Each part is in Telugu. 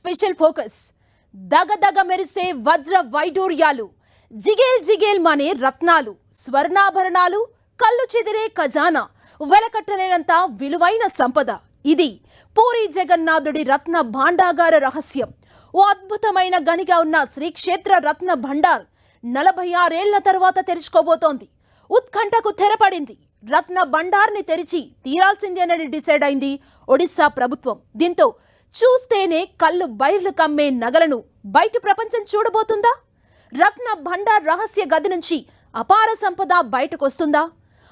Special focus. దగదగ మెరిసే వజ్ర వైడూర్యాలు, జిగేల్ జిగేల్ మనే రత్నాలు, స్వర్ణాభరణాలు, కళ్ళు చెదిరే ఖజానా, వెలకట్టలేనంత విలువైన సంపద. ఇది పూరి జగన్నాథుడి రత్న భాండాగార రహస్యం. ఓ అద్భుతమైన గనిగా ఉన్న శ్రీక్షేత్ర రత్న భండార్ 46 ఏళ్ల తర్వాత తెరుచుకోబోతోంది. ఉత్కంఠకు తెరపడింది. రత్న భండార్ని తెరిచి తీరాల్సిందేనని డిసైడ్ అయింది ఒడిశా ప్రభుత్వం. దీంతో చూస్తేనే కళ్ళు బైర్లు కమ్మే నగలను బయటి ప్రపంచం చూడబోతుందా? రత్న భండార్ రహస్య గది నుంచి అపార సంపద బయటకొస్తుందా?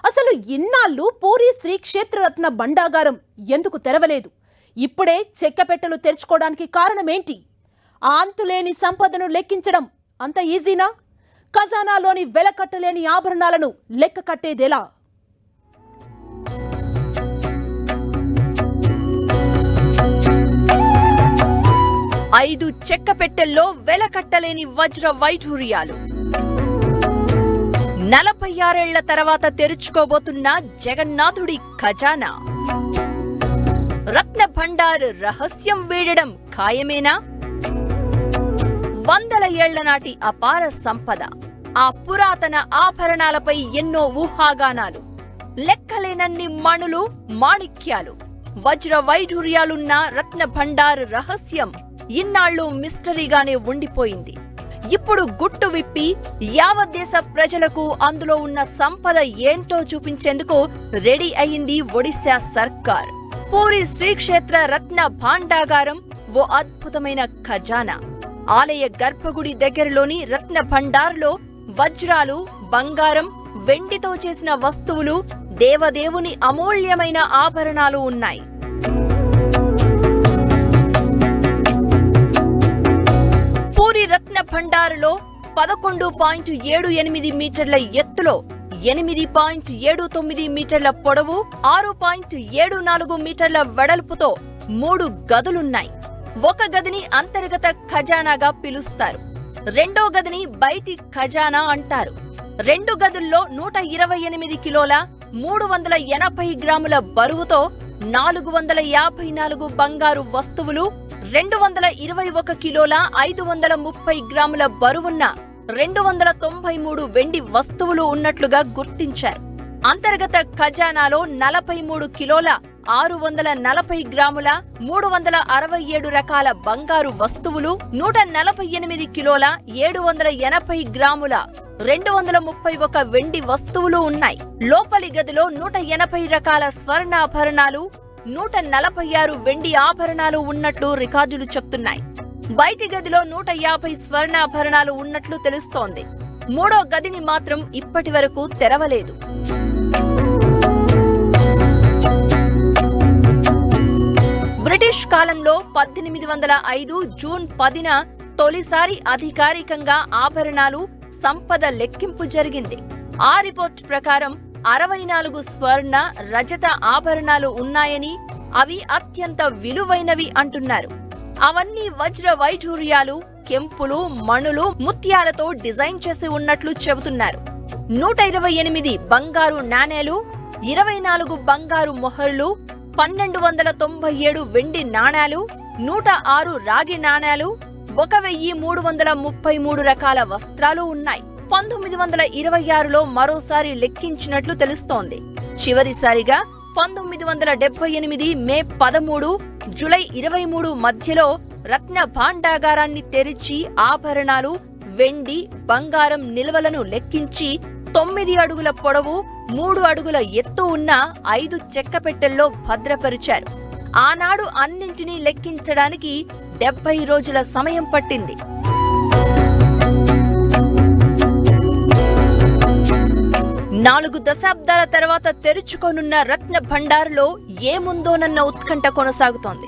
అసలు ఇన్నాళ్ళు పూరి శ్రీక్షేత్ర రత్న భండాగారం ఎందుకు తెరవలేదు? ఇప్పుడే చెక్కపెట్టెలు తెరుచుకోవడానికి కారణమేంటి? ఆ అంతులేని సంపదను లెక్కించడం అంత ఈజీనా? ఖజానాలోని వెలకట్టలేని ఆభరణాలను లెక్క కట్టేదెలా? ఐదు చెక్కపెట్టెల్లో వెలకట్టలేని వజ్ర వైఢూర్యాలు. 46 ఏళ్ల తర్వాత తెరుచుకోబోతున్న జగన్నాథుడి ఖజానా. రత్న భండార్ రహస్యం వీడడం ఖాయమేనా? వందల ఏళ్ల నాటి అపార సంపద, ఆ పురాతన ఆభరణాలపై ఎన్నో ఊహాగానాలు, లెక్కలేనన్ని మణులు, మాణిక్యాలు, వజ్ర వైఢూర్యాలున్న రత్న భండార్ రహస్యం ఇన్నాళ్లు మిస్టరీగానే ఉండిపోయింది. ఇప్పుడు గుట్టు విప్పి యావత్ దేశ ప్రజలకు అందులో ఉన్న సంపద ఏంటో చూపించేందుకు రెడీ అయింది ఒడిశా సర్కార్. పూరి శ్రీక్షేత్ర రత్న భాండాగారం ఓ అద్భుతమైన ఖజానా. ఆలయ గర్భగుడి దగ్గరలోని రత్న భండార్లో వజ్రాలు, బంగారం, వెండితో చేసిన వస్తువులు, దేవదేవుని అమూల్యమైన ఆభరణాలు ఉన్నాయి. పూరి రత్న భండారులో 11.78 మీటర్ల ఎత్తులో, 8.79 మీటర్ల పొడవు, 6.74 మీటర్ల వెడల్పుతో 3 గదులున్నాయి. ఒక గదిని అంతర్గత ఖజానాగా పిలుస్తారు. రెండో గదిని బయటి ఖజానా అంటారు. 2 గదుల్లో 128 కిలోల 380 గ్రాముల బరువుతో 454 బంగారు వస్తువులు, 221 కిలోల 530 గ్రాముల బరువున్న 293 వెండి వస్తువులు ఉన్నట్లుగా గుర్తించారు. అంతర్గత ఖజానాలో 43 కిలోల 640 గ్రాముల 367 రకాల బంగారు వస్తువులు, 148 కిలోల 780 గ్రాముల 231 వెండి వస్తువులు ఉన్నాయి. లోపలి గదిలో 180 రకాల స్వర్ణాభరణాలు, 146 వెండి ఆభరణాలు ఉన్నట్లు రికార్డులు చెప్తున్నాయి. బయటి గదిలో 150 స్వర్ణాభరణాలు ఉన్నట్లు తెలుస్తోంది. మూడో గదిని మాత్రం ఇప్పటి వరకు తెరవలేదు. బ్రిటిష్ కాలంలో 1805 జూన్ 10న తొలిసారి అధికారికంగా ఆభరణాలు, సంపద లెక్కింపు జరిగింది. ఆ రిపోర్ట్ ప్రకారం 64 స్వర్ణ, రజత ఆభరణాలు ఉన్నాయని, అవి అత్యంత విలువైనవి అంటున్నారు. అవన్నీ వజ్ర వైఢూర్యాలు, కెంపులు, మణులు, ముత్యాలతో డిజైన్ చేసి ఉన్నట్లు చెబుతున్నారు. 128 బంగారు నాణేలు, 24 బంగారు మొహర్లు, 1297 వెండి నాణేలు, 106 రాగి నాణేలు, 1333 రకాల వస్త్రాలు ఉన్నాయి. 1926లో మరోసారి లెక్కించినట్లు తెలుస్తోంది. చివరిసారిగా 1978 మే 13, జూలై 23 మధ్యలో రత్న భాండాగారాన్ని తెరిచి ఆభరణాలు, వెండి, బంగారం నిల్వలను లెక్కించి 9 అడుగుల పొడవు, 3 అడుగుల ఎత్తు ఉన్న 5 చెక్కపెట్టెల్లో భద్రపరిచారు. ఆనాడు అన్నింటినీ లెక్కించడానికి 70 రోజుల సమయం పట్టింది. నాలుగు దశాబ్దాల తర్వాత తెరుచుకోనున్న రత్న భండారులో ఏముందోనన్న ఉత్కంఠ కొనసాగుతోంది.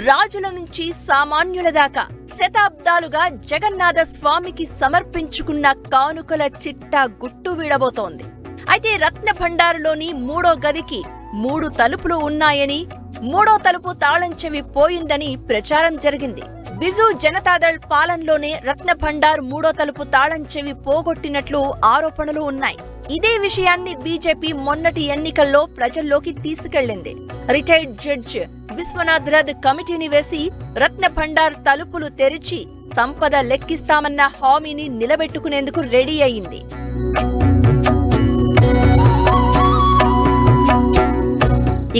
రాజుల నుంచి సామాన్యుల దాకా శతాబ్దాలుగా జగన్నాథ స్వామికి సమర్పించుకున్న కానుకల చిట్టా గుట్టు వీడబోతోంది. అయితే రత్న భండారులోని మూడో గదికి 3 తలుపులు ఉన్నాయని, మూడో తలుపు తాళం చెవి పోయిందని ప్రచారం జరిగింది. బిజు జనతాదళ్ పాలనలోనే రత్న భండార్ మూడో తలుపు తాళం చెవి పోగొట్టినట్లు ఆరోపణలు ఉన్నాయి. ఇదే విషయాన్ని బీజేపీ మొన్నటి ఎన్నికల్లో ప్రజల్లోకి తీసుకెళ్లింది. రిటైర్డ్ జడ్జ్ విశ్వనాథ్ రథ్ కమిటీని వేసి రత్న భండార్ తలుపులు తెరిచి సంపద లెక్కిస్తామన్న హామీని నిలబెట్టుకునేందుకు రెడీ అయింది.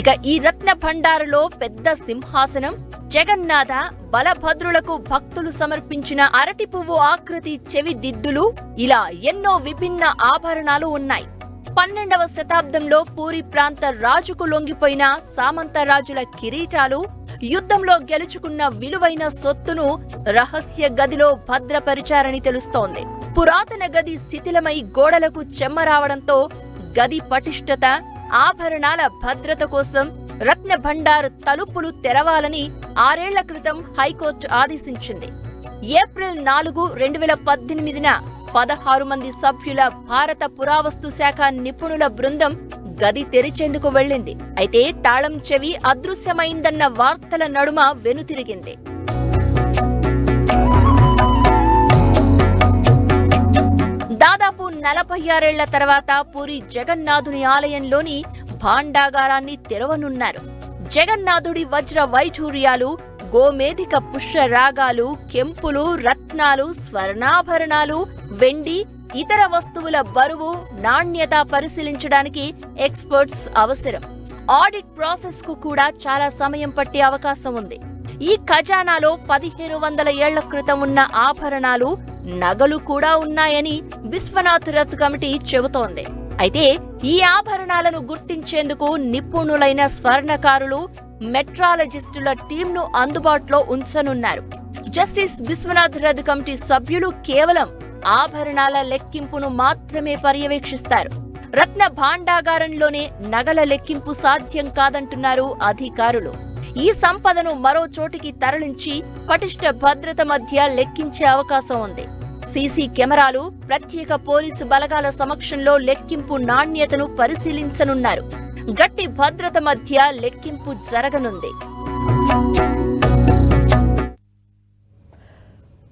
ఇక ఈ రత్న భండారులో పెద్ద సింహాసనం, జగన్నాథ, బలభద్రులకు భక్తులు సమర్పించిన అరటి పువ్వు ఆకృతి చెవి దిద్దులు, ఇలా ఎన్నో విభిన్న ఆభరణాలు ఉన్నాయి. 12వ శతాబ్దంలో పూరి ప్రాంత రాజుకు లొంగిపోయిన సామంత రాజుల కిరీటాలు, యుద్ధంలో గెలుచుకున్న విలువైన సొత్తును రహస్య గదిలో భద్రపరిచారని తెలుస్తోంది. పురాతన గది శిథిలమై గోడలకు చెమ్మ రావడంతో గది పటిష్టత, ఆభరణాల భద్రత కోసం రత్న భండార్ తలుపులు తెరవాలని 6 ఏళ్ల క్రితం హైకోర్టు ఆదేశించింది. ఏప్రిల్ 4, 2018న 16 మంది సభ్యుల భారత పురావస్తు శాఖ నిపుణుల బృందం గది తెరిచేందుకు వెళ్లింది. అయితే తాళం చెవి అదృశ్యమైందన్న వార్తల నడుమ వెనుతిరిగింది. దాదాపు 46 ఏళ్ల తర్వాత పూరి జగన్నాథుని ఆలయంలోని భాండాగారాన్ని తెరవనున్నారు. జగన్నాథుడి వజ్ర వైఢూర్యాలు, గోమేధిక పుష్య రాగాలు, కెంపులు, రత్నాలు, స్వర్ణాభరణాలు, వెండి, ఇతర వస్తువుల బరువు, నాణ్యత పరిశీలించడానికి ఎక్స్పర్ట్స్ అవసరం. ఆడిట్ ప్రాసెస్ కు కూడా చాలా సమయం పట్టే అవకాశం ఉంది. ఈ ఖజానాలో 1500 ఏళ్ల క్రితం ఉన్న ఆభరణాలు, నగలు కూడా ఉన్నాయని విశ్వనాథ్ రథ్ కమిటీ చెబుతోంది. అయితే ఈ ఆభరణాలను గుర్తించేందుకు నిపుణులైన స్వర్ణకారులు, మెట్రాలజిస్టుల టీంను అందుబాటులో ఉంచనున్నారు. జస్టిస్ విశ్వనాథ్ రథ్ కమిటీ సభ్యులు కేవలం ఆభరణాల లెక్కింపును మాత్రమే పర్యవేక్షిస్తారు. రత్న భాండాగారంలోనే నగల లెక్కింపు సాధ్యం కాదంటున్నారు అధికారులు. ఈ సంపదను మరో చోటికి తరలించి పటిష్ట భద్రత మధ్య లెక్కించే అవకాశం ఉంది. సీసీ కెమెరాలు, ప్రత్యేక పోలీసు బలగాల సమక్షంలో లెక్కింపు నాణ్యతను పరిశీలించనున్నారు. గట్టి భద్రత మధ్య లెక్కింపు జరగనుంది.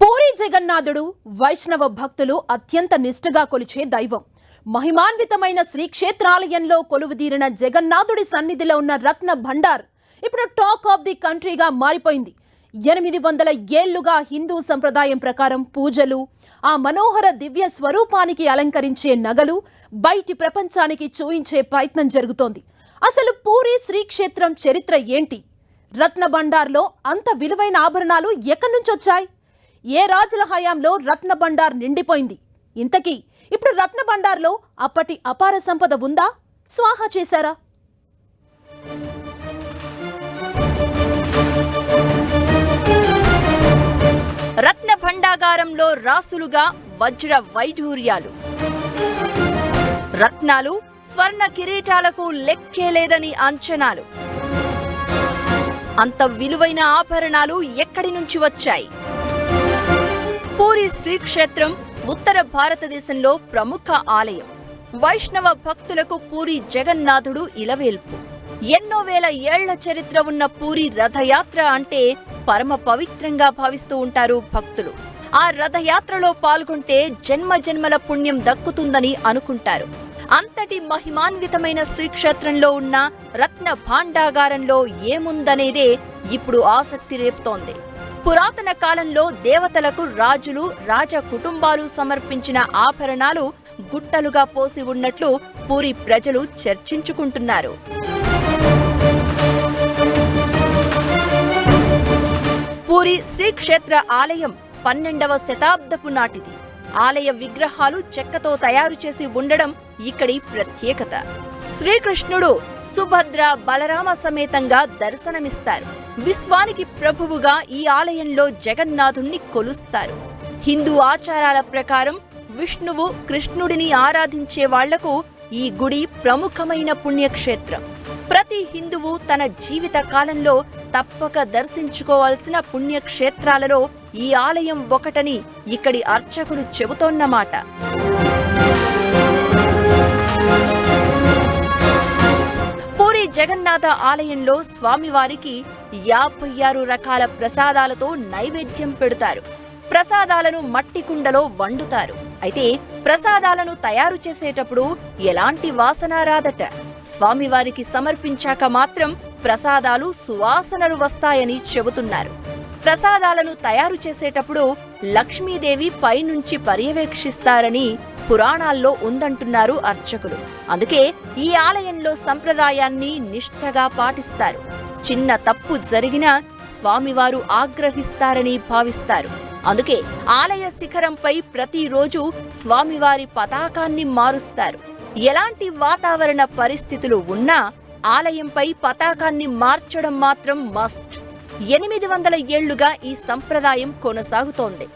పూరి జగన్నాథుడు వైష్ణవ భక్తులు అత్యంత నిష్ఠగా కొలిచే దైవం. మహిమాన్వితమైన శ్రీక్షేత్రాలయంలో కొలువుదీరిన జగన్నాథుడి సన్నిధిలో ఉన్న రత్న భండార్ ఇప్పుడు టాక్ ఆఫ్ ది కంట్రీగా మారిపోయింది. 800 ఏళ్లుగా హిందూ సంప్రదాయం ప్రకారం పూజలు, ఆ మనోహర దివ్య స్వరూపానికి అలంకరించే నగలు బయటి ప్రపంచానికి చూయించే ప్రయత్నం జరుగుతోంది. అసలు పూరి శ్రీక్షేత్రం చరిత్ర ఏంటి? రత్న భండార్లో అంత విలువైన ఆభరణాలు ఎక్కడి నుంచి వచ్చాయి? ఏ రాజుల హయాంలో రత్న భండార్ నిండిపోయింది? ఇంతకీ ఇప్పుడు రత్న భండార్లో అప్పటి అపార సంపద ఉందా? స్వాహా చేశారా? రత్న భండాగారంలో రాసులుగా వజ్ర వైఢూర్యాలు, రత్నాలు, స్వర్ణ కిరీటాలకు లెక్కే లేదని అంచనాలు. అంత విలువైన ఆభరణాలు ఎక్కడి నుంచి వచ్చాయి? పూరి శ్రీక్షేత్రం ఉత్తర భారతదేశంలో ప్రముఖ ఆలయం. వైష్ణవ భక్తులకు పూరి జగన్నాథుడు ఇలవేల్పు. ఎన్నో వేల ఏళ్ల చరిత్ర ఉన్న పూరి రథయాత్ర అంటే పరమ పవిత్రంగా భావిస్తూ ఉంటారు భక్తులు. ఆ రథయాత్రలో పాల్గొంటే జన్మ జన్మల పుణ్యం దక్కుతుందని అనుకుంటారు. అంతటి మహిమాన్వితమైన శ్రీక్షేత్రంలో ఉన్న రత్న భాండాగారంలో ఏముందనేదే ఇప్పుడు ఆసక్తి రేపుతోంది. పురాతన కాలంలో దేవతలకు రాజులు, రాజ కుటుంబాలు సమర్పించిన ఆభరణాలు గుట్టలుగా పోసి ఉన్నట్లు పూరి ప్రజలు చర్చించుకుంటున్నారు. పూరి శ్రీక్షేత్ర ఆలయం 12వ శతాబ్దపు నాటిది. ఆలయ విగ్రహాలు చెక్కతో తయారు చేసి ఉండడం ఇక్కడి ప్రత్యేకత. శ్రీకృష్ణుడు సుభద్ర, బలరామ సమేతంగా దర్శనమిస్తారు. విశ్వానికి ప్రభువుగా ఈ ఆలయంలో జగన్నాథుణ్ణి కొలుస్తారు. హిందూ ఆచారాల ప్రకారం విష్ణువు, కృష్ణుడిని ఆరాధించే వాళ్లకు ఈ గుడి ప్రముఖమైన పుణ్యక్షేత్రం. ప్రతి హిందువు తన జీవిత కాలంలో తప్పక దర్శించుకోవాల్సిన పుణ్యక్షేత్రాలలో ఈ ఆలయం ఒకటని ఇక్కడి అర్చకులు చెబుతోన్నమాట. పూరి పూరి జగన్నాథ ఆలయంలో స్వామివారికి 56 రకాల ప్రసాదాలతో నైవేద్యం పెడతారు. ప్రసాదాలను మట్టి కుండలో వండుతారు. అయితే ప్రసాదాలను తయారు చేసేటప్పుడు ఎలాంటి వాసన రాదట. స్వామివారికి సమర్పించాక మాత్రం ప్రసాదాలు సువాసనలు వస్తాయని చెబుతున్నారు. ప్రసాదాలను తయారు చేసేటప్పుడు లక్ష్మీదేవి పైనుంచి పర్యవేక్షిస్తారని పురాణాల్లో ఉందంటున్నారు అర్చకులు. అందుకే ఈ ఆలయంలో సంప్రదాయాన్ని నిష్ఠగా పాటిస్తారు. చిన్న తప్పు జరిగినా స్వామివారు ఆగ్రహిస్తారని భావిస్తారు. అందుకే ఆలయ శిఖరంపై ప్రతిరోజు స్వామివారి పతాకాన్ని మారుస్తారు. ఎలాంటి వాతావరణ పరిస్థితులు ఉన్నా ఆలయంపై పతాకాన్ని మార్చడం మాత్రం మస్ట్. 800 ఏళ్లుగా ఈ సంప్రదాయం కొనసాగుతోంది.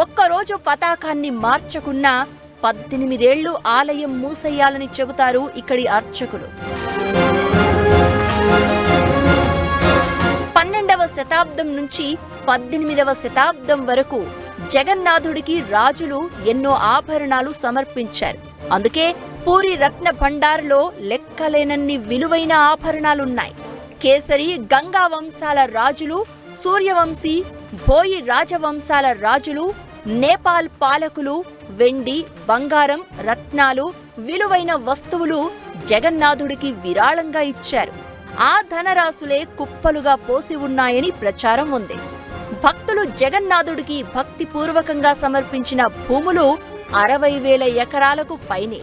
ఒక్కరోజు పతాకాన్ని మార్చకున్నా 18 ఏళ్లు ఆలయం మూసేయాలని చెబుతారు ఇక్కడి అర్చకులు. 12వ శతాబ్దం నుంచి 18వ శతాబ్దం వరకు జగన్నాథుడికి రాజులు ఎన్నో ఆభరణాలు సమర్పించారు. అందుకే పూరి రత్న భండార్లో లెక్కలేనన్ని విలువైన ఆభరణాలున్నాయి. కేసరి, గంగా వంశాల రాజులు, సూర్యవంశీ, భోయి రాజవంశాల రాజులు, నేపాల్ పాలకులు వెండి, బంగారం, రత్నాలు, విలువైన వస్తువులు జగన్నాథుడికి విరాళంగా ఇచ్చారు. ఆ ధనరాశులే కుప్పలుగా పోసి ఉన్నాయని ప్రచారం ఉంది. భక్తులు జగన్నాథుడికి భక్తిపూర్వకంగా సమర్పించిన భూములు 60,000 ఎకరాలకు పైనే.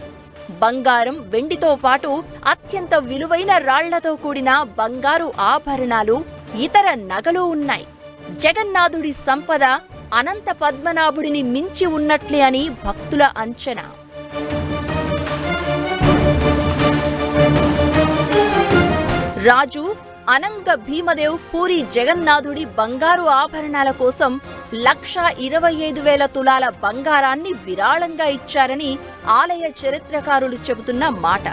బంగారం, వెండితో పాటు అత్యంత విలువైన రాళ్లతో కూడిన బంగారు ఆభరణాలు, ఇతర నగలు ఉన్నాయి. జగన్నాథుడి సంపద అనంత పద్మనాభుడిని మించి ఉన్నట్లే అని భక్తుల అంచనా. రాజు అనంగ భీమదేవ్ పూరి జగన్నాథుడి బంగారు ఆభరణాల కోసం 1,25,000 తులాల బంగారాన్ని విరాళంగా ఇచ్చారని ఆలయ చరిత్రకారులు చెబుతున్న మాట.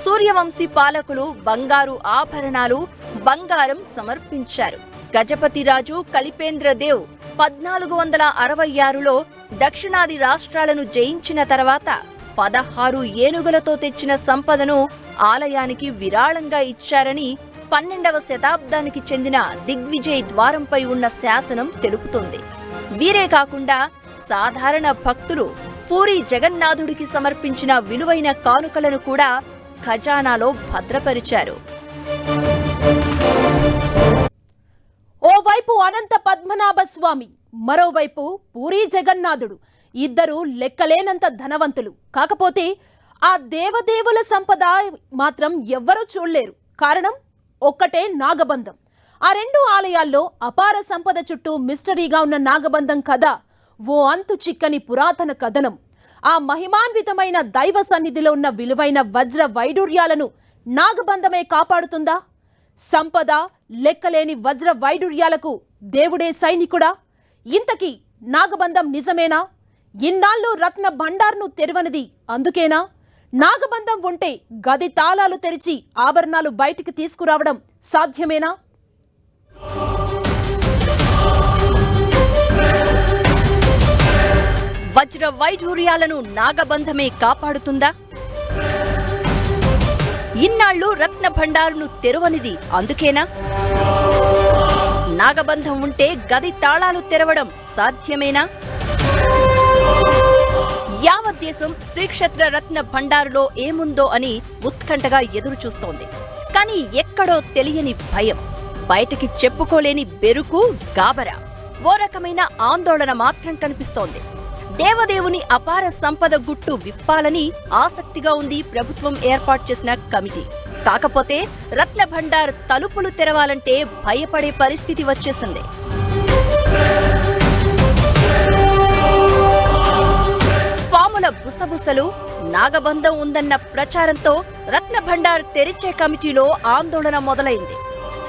సూర్యవంశీ పాలకులు బంగారు ఆభరణాలు, బంగారం సమర్పించారు. గజపతిరాజు కలిపేంద్రదేవ్ 1466లో దక్షిణాది రాష్ట్రాలను జయించిన తర్వాత 16 ఏనుగులతో తెచ్చిన సంపదను ఆలయానికి విరాళంగా ఇచ్చారని 12వ శతాబ్దానికి చెందిన దిగ్విజయ్ ద్వారంపై ఉన్న శాసనం తెలుపుతోంది. వీరే కాకుండా సాధారణ భక్తులు పూరి జగన్నాథుడికి సమర్పించిన విలువైన కానుకలను కూడా ఖజానాలో భద్రపరిచారు. ఓవైపు అనంత పద్మనాభ స్వామి, మరోవైపు పూరి జగన్నాథుడు, ఇద్దరు లెక్కలేనంత ధనవంతులు. కాకపోతే ఆ దేవదేవుల సంపద మాత్రం ఎవ్వరూ చూడలేరు. కారణం ఒక్కటే, నాగబంధం. ఆ రెండు ఆలయాల్లో అపార సంపద చుట్టూ మిస్టరీగా ఉన్న నాగబంధం కథ ఓ అంతు చిక్కని పురాతన కథనం. ఆ మహిమాన్వితమైన దైవ సన్నిధిలో ఉన్న విలువైన వజ్ర వైడూర్యాలను నాగబంధమే కాపాడుతుందా? సంపద, లెక్కలేని వజ్ర వైడూర్యాలకు దేవుడే సైనికుడా? ఇంతకీ నాగబంధం నిజమేనా? ఇన్నాళ్ళు రత్న భండార్ను తెరవనిది అందుకేనా? నాగబంధం ఉంటే గది తాళాలు తెరిచి ఆభరణాలు బయటికి తీసుకురావడం సాధ్యమేనా? వజ్ర వైఢూర్యాలను నాగబంధమే కాపాడుతుందా? ఇన్నాళ్లు రత్న భండారును తెరవనిది అందుకేనా? నాగబంధం ఉంటే గది తాళాలు తెరవడం సాధ్యమేనా? యావత్ దేశం శ్రీక్షేత్ర రత్న భండారులో ఏముందో అని ఉత్కంఠగా ఎదురు చూస్తోంది. కానీ ఎక్కడో తెలియని భయం, బయటికి చెప్పుకోలేని బెరుకు, గాబరా, ఓ రకమైన ఆందోళన మాత్రం కనిపిస్తోంది. దేవదేవుని అపార సంపద గుట్టు విప్పాలని ఆసక్తిగా ఉంది ప్రభుత్వం ఏర్పాటు చేసిన కమిటీ. కాకపోతే రత్న భండార్ తలుపులు తెరవాలంటే భయపడే పరిస్థితి వచ్చేసింది. పాముల బుసబుసలు, నాగబంధం ఉందన్న ప్రచారంతో రత్న భండార్ తెరిచే కమిటీలో ఆందోళన మొదలైంది.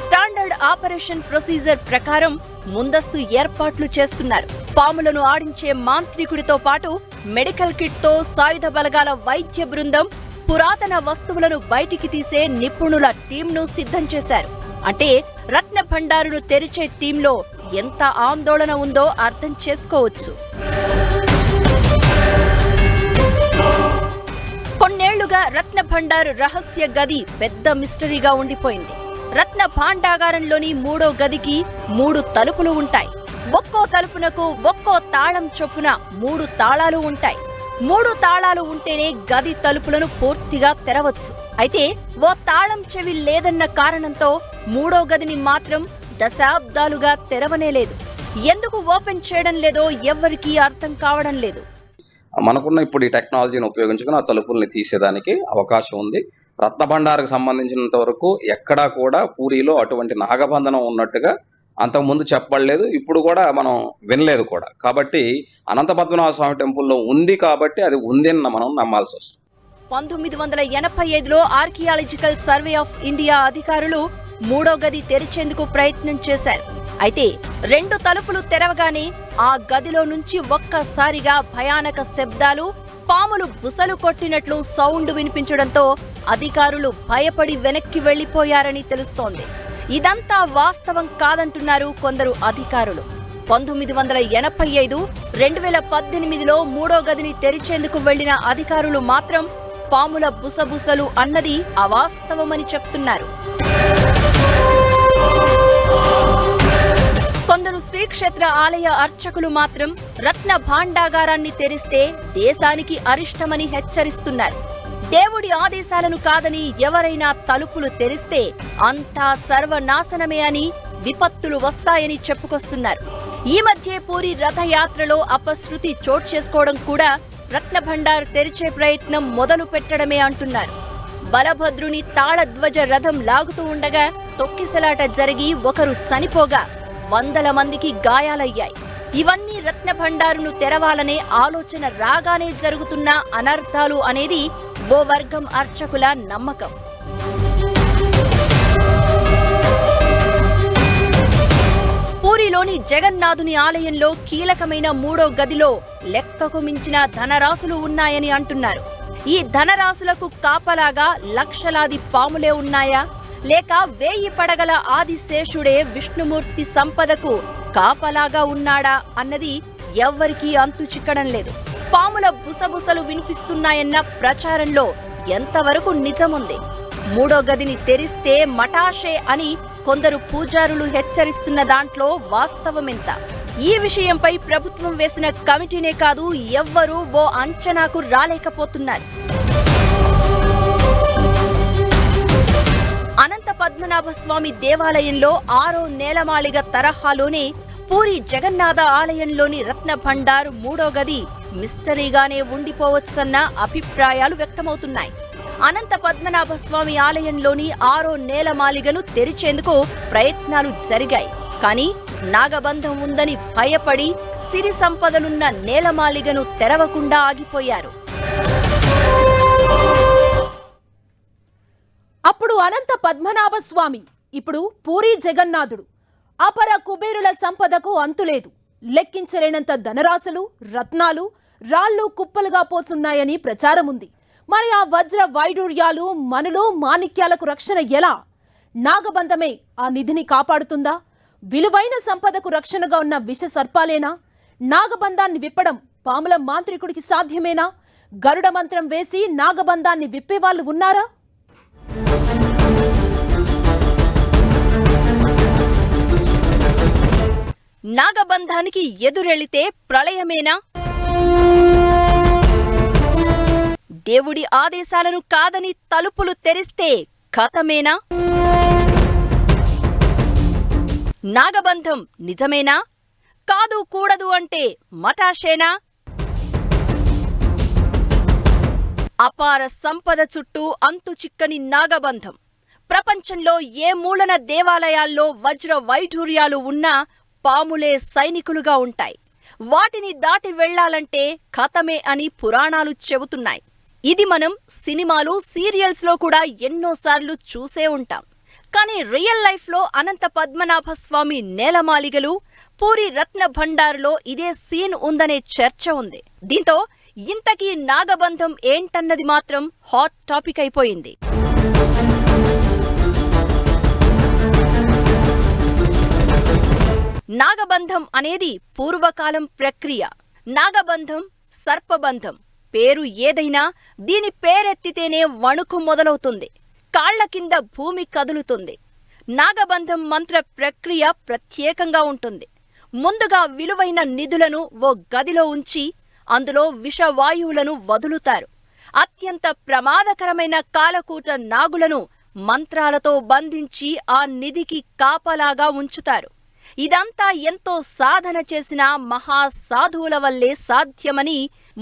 స్టాండర్డ్ ఆపరేషన్ ప్రొసీజర్ ప్రకారం ముందస్తు ఏర్పాట్లు చేస్తున్నారు. పాములను ఆడించే మాంత్రికుడితో పాటు మెడికల్ కిట్ తో సాయుధ బలగాల వైద్య బృందం, పురాతన వస్తువులను బయటికి తీసే నిపుణుల టీంను సిద్ధం చేశారు. అంటే రత్న భండారును తెరిచే టీంలో ఎంత ఆందోళన ఉందో అర్థం చేసుకోవచ్చు. కొన్నేళ్లుగా రత్న భండార్ రహస్య గది పెద్ద మిస్టరీగా ఉండిపోయింది. రత్న భాండాగారంలోని 3వ గదికి 3 తలుపులు ఉంటాయి. ఒక్కో తలుపునకు ఒక్కో తాళం చొప్పున 3 తాళాలు ఉంటాయి. 3 తాళాలు ఉంటేనే గది తలుపులను పూర్తిగా తెరవచ్చు. అయితే ఓ తాళం చెవి లేదన్న కారణంతో 3వ గదిని మాత్రం దశాబ్దాలుగా తెరవనేలేదు. ఎందుకు ఓపెన్ చేయడం లేదో ఎవ్వరికీ అర్థం కావడం లేదు. మనకున్న ఇప్పుడు ఈ టెక్నాలజీని ఉపయోగించుకుని ఆ తలుపుల్ని తీసేదానికి అవకాశం ఉంది. రత్న భండార్కి సంబంధించినంత వరకు ఎక్కడా కూడా పూరిలో అటువంటి నాగబంధనం ఉన్నట్టుగా అంతకుముందు చెప్పబడలేదు, ఇప్పుడు కూడా మనం వినలేదు కూడా. కాబట్టి అనంత పద్మనాభ స్వామి టెంపుల్లో ఉంది కాబట్టి అది ఉందని మనం నమ్మాల్సి వస్తుంది. 1985లో ఆర్కియాలజికల్ సర్వే ఆఫ్ ఇండియా అధికారులు 3వ గది తెరిచేందుకు ప్రయత్నం చేశారు. అయితే 2 తలుపులు తెరవగానే ఆ గదిలో నుంచి ఒక్కసారిగా భయానక శబ్దాలు, పాములు బుసలు కొట్టినట్లు సౌండ్ వినిపించడంతో అధికారులు భయపడి వెనక్కి వెళ్లిపోయారని తెలుస్తోంది. ఇదంతా వాస్తవం కాదంటున్నారు కొందరు అధికారులు. 1985, 2018లో 3వ గదిని తెరిచేందుకు వెళ్లిన అధికారులు మాత్రం పాముల బుసబుసలు అన్నది అవాస్తవమని చెప్తున్నారు. కొందరు శ్రీక్షేత్ర ఆలయ అర్చకులు మాత్రం రత్న భాండాగారాన్ని తెరిస్తే దేశానికి అరిష్టమని హెచ్చరిస్తున్నారు. దేవుడి ఆదేశాలను కాదని ఎవరైనా తలుపులు తెరిస్తే అంతా సర్వనాశనమే అని, విపత్తులు వస్తాయని చెప్పుకొస్తున్నారు. ఈ మధ్య పూరి రథయాత్రలో అపశృతి చోటు చేసుకోవడం కూడా రత్న భండార్ తెరిచే ప్రయత్నం మొదలు పెట్టడమే అంటున్నారు. బలభద్రుని తాళధ్వజ రథం లాగుతూ ఉండగా తొక్కిసలాట జరిగి ఒకరు చనిపోగా 100 మందికి గాయాలయ్యాయి. ఇవన్నీ రత్న భండారును తెరవాలనే ఆలోచన రాగానే జరుగుతున్న అనర్థాలు అనేది ఓ వర్గం అర్చకుల నమ్మకం. పూరిలోని జగన్నాథుని ఆలయంలో కీలకమైన 3వ గదిలో లెక్కకు మించిన ధనరాశులు ఉన్నాయని అంటున్నారు. ఈ ధనరాశులకు కాపలాగా లక్షలాది పాములే ఉన్నాయా, లేక 1000 పడగల ఆదిశేషుడే విష్ణుమూర్తి సంపదకు కాపలాగా ఉన్నాడా అన్నది ఎవ్వరికీ అంతు చిక్కడం లేదు. పాముల బుసబుసలు వినిపిస్తున్నాయన్న ప్రచారంలో ఎంతవరకు నిజముంది? 3వ గదిని తెరిస్తే మటాషే అని కొందరు పూజారులు హెచ్చరిస్తున్న దాంట్లో వాస్తవమెంత? ఈ విషయంపై ప్రభుత్వం వేసిన కమిటీనే కాదు, ఎవ్వరూ ఓ అంచనాకు రాలేకపోతున్నారు. అనంత పద్మనాభ స్వామి దేవాలయంలో 6వ నేలమాళిగ తరహాలోనే పూరి జగన్నాథ ఆలయంలోని రత్న భండార్ 3వ గది మిస్టరీగానే ఉండిపోవచ్చన్న అభిప్రాయాలు వ్యక్తమవుతున్నాయి. అనంత పద్మనాభ స్వామి ఆలయంలోని 6వ నేలమాళిగను తెరిచేందుకు ప్రయత్నాలు జరిగాయి. కానీ నాగబంధం ఉందని భయపడి సిరి సంపదలున్న నేలమాళిగను తెరవకుండా ఆగిపోయారు. అప్పుడు అనంత పద్మనాభ స్వామి, ఇప్పుడు పూరి జగన్నాథుడు. అపర కుబేరుల సంపదకు అంతులేదు. లెక్కించలేనంత ధనరాశులు, రత్నాలు, రాళ్లు కుప్పలుగా పోసున్నాయని ప్రచారముంది. మరి ఆ వజ్ర వైడూర్యాలు, మనులు, మాణిక్యాలకు రక్షణ ఎలా? నాగబంధమే ఆ నిధిని కాపాడుతుందా? విలువైన సంపదకు రక్షణగా ఉన్న విష సర్పాలేనా? నాగబంధాన్ని విప్పడం పాముల మాంత్రికుడికి సాధ్యమేనా? గరుడ మంత్రం వేసి నాగబంధాన్ని విప్పేవాళ్లు ఉన్నారా? నాగబంధానికి ఎదురెళితే ప్రళయమేనా? దేవుడి ఆదేశాలను కాదని తలుపులు తెరిస్తే కథమేనా? నాగబంధం నిజమేనా? కాదు కూడదు అంటే మటాషేనా? అపార సంపద చుట్టూ అంతు చిక్కని నాగబంధం. ప్రపంచంలో ఏ మూలన దేవాలయాల్లో వజ్ర వైఢూర్యాలు ఉన్నా పాములే సైనికులుగా ఉంటాయి. వాటిని దాటి వెళ్లాలంటే కథమే అని పురాణాలు చెబుతున్నాయి. ఇది మనం సినిమాలు, సీరియల్స్ లో కూడా ఎన్నోసార్లు చూసే ఉంటాం. కానీ రియల్ లైఫ్ లో అనంత పద్మనాభ స్వామి నేలమాళిగలు, పూరి రత్న భండారులో ఇదే సీన్ ఉందనే చర్చ ఉంది. దీంతో ఇంతకీ నాగబంధం ఏంటన్నది మాత్రం హాట్ టాపిక్ అయిపోయింది. నాగబంధం అనేది పూర్వకాలం ప్రక్రియ. నాగబంధం, సర్పబంధం, పేరు ఏదైనా దీని పేరెత్తితేనే వణుకు మొదలవుతుంది. కాళ్ల కింద భూమి కదులుతుంది. నాగబంధం మంత్ర ప్రక్రియ ప్రత్యేకంగా ఉంటుంది. ముందుగా విలువైన నిధులను ఓ గదిలో ఉంచి అందులో విషవాయువులను వదులుతారు. అత్యంత ప్రమాదకరమైన కాలకూట నాగులను మంత్రాలతో బంధించి ఆ నిధికి కాపలాగా ఉంచుతారు. ఇదంతా ఎంతో సాధన చేసిన మహాసాధువుల వల్లే సాధ్యమని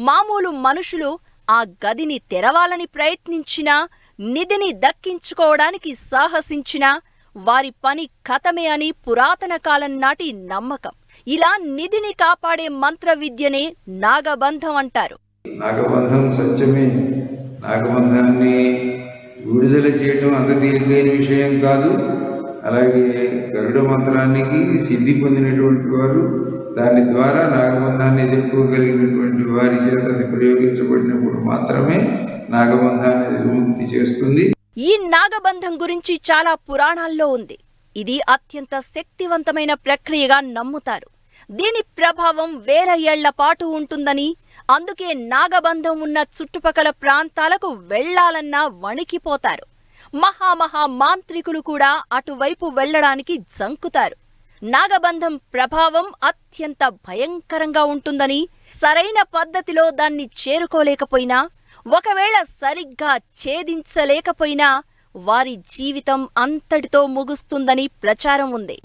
మామూలు మనుషులు ఆ గదిని తెరవాలని ప్రయత్నించినా, నిధిని దక్కించుకోవడానికి సాహసించినా వారి పని ఖతమే అని పురాతన కాలం నాటి నమ్మకం. ఇలా నిధిని కాపాడే మంత్ర విద్యనే నాగబంధం అంటారు. నాగబంధం సత్యమే. నాగబంధాన్ని విడుదల చేయడం అంత తేలికైన విషయం కాదు. అలాగే గరుడ మంత్రానికి సిద్ధి పొందినటువంటి వారు, దాని ద్వారా నాగబంధాన్ని ఎదుర్కోగలిగినటువంటి వారి చేత అది ప్రయోగించబడినప్పుడు మాత్రమే నాగబంధాన్ని విముక్తి చేస్తుంది. ఈ నాగబంధం గురించి చాలా పురాణాల్లో ఉంది. ఇది అత్యంత శక్తివంతమైన ప్రక్రియగా నమ్ముతారు. దీని ప్రభావం వేల ఏళ్ల పాటు ఉంటుందని, అందుకే నాగబంధం ఉన్న చుట్టుపక్కల ప్రాంతాలకు వెళ్లాలన్నా వణికిపోతారు. మహామహా మాంత్రికులు కూడా అటువైపు వెళ్లడానికి జంకుతారు. నాగబంధం ప్రభావం అత్యంత భయంకరంగా ఉంటుందని, సరైన పద్ధతిలో దాన్ని చేరుకోలేకపోయినా, ఒకవేళ సరిగ్గా ఛేదించలేకపోయినా వారి జీవితం అంతటితో ముగుస్తుందని ప్రచారం ఉంది.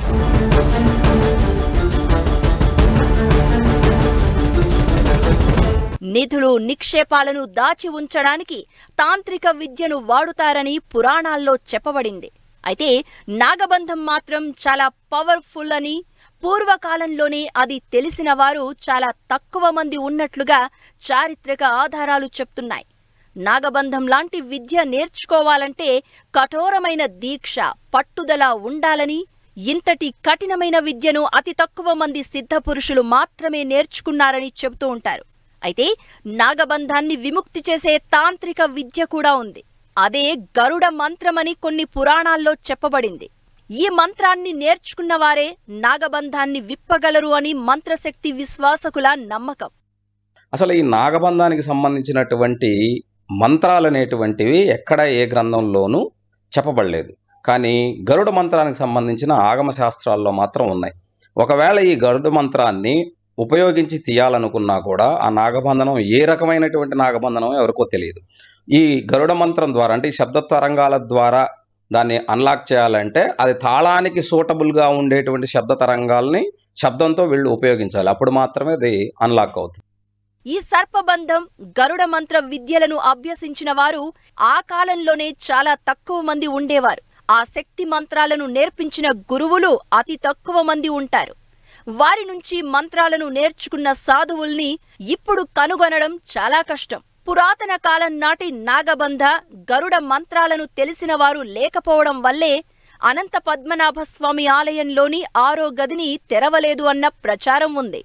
నిధులు, నిక్షేపాలను దాచి ఉంచడానికి తాంత్రిక విద్యను వాడుతారని పురాణాల్లో చెప్పబడింది. అయితే నాగబంధం మాత్రం చాలా పవర్ఫుల్ అని, పూర్వకాలంలోనే అది తెలిసిన వారు చాలా తక్కువ మంది ఉన్నట్లుగా చారిత్రక ఆధారాలు చెప్తున్నాయి. నాగబంధం లాంటి విద్య నేర్చుకోవాలంటే కఠోరమైన దీక్ష, పట్టుదల ఉండాలని, ఇంతటి కఠినమైన విద్యను అతి తక్కువ మంది సిద్ధపురుషులు మాత్రమే నేర్చుకున్నారని చెబుతూ ఉంటారు. అయితే నాగబంధాన్ని విముక్తి చేసే తాంత్రిక విద్య కూడా ఉంది. అదే గరుడ మంత్రమని కొన్ని పురాణాల్లో చెప్పబడింది. ఈ మంత్రాన్ని నేర్చుకున్న వారే నాగబంధాన్ని విప్పగలరు అని మంత్రశక్తి విశ్వాసకుల నమ్మకం. అసలు ఈ నాగబంధానికి సంబంధించినటువంటి మంత్రాలు అనేటువంటివి ఎక్కడ ఏ గ్రంథంలోనూ చెప్పబడలేదు. కానీ గరుడ మంత్రానికి సంబంధించిన ఆగమ శాస్త్రాల్లో మాత్రం ఉన్నాయి. ఒకవేళ ఈ గరుడ మంత్రాన్ని ఉపయోగించి తీయాలనుకున్నా కూడా ఆ నాగబంధనం ఏ రకమైనటువంటి నాగబంధనం ఎవరికో తెలియదు. ఈ గరుడ మంత్రం ద్వారా, అంటే ఈ శబ్ద తరంగాల ద్వారా దాన్ని అన్లాక్ చేయాలంటే అది తాళానికి సూటబుల్గా ఉండేటువంటి శబ్ద తరంగాల్ని శబ్దంతో వీళ్ళు ఉపయోగించాలి. అప్పుడు మాత్రమే అది అన్లాక్ అవుతుంది. ఈ సర్పబంధం, గరుడ మంత్ర విద్యలను అభ్యసించిన వారు ఆ కాలంలోనే చాలా తక్కువ మంది ఉండేవారు. ఆ శక్తి మంత్రాలను నేర్పించిన గురువులు అతి తక్కువ మంది ఉంటారు. వారి నుంచి మంత్రాలను నేర్చుకున్న సాధువుల్ని ఇప్పుడు కనుగొనడం చాలా కష్టం. పురాతన కాలం నాటి నాగబంధ, గరుడ మంత్రాలను తెలిసిన వారు లేకపోవడం వల్లే అనంత పద్మనాభ స్వామి ఆలయంలోని 6వ గదిని తెరవలేదు అన్న ప్రచారం ఉంది.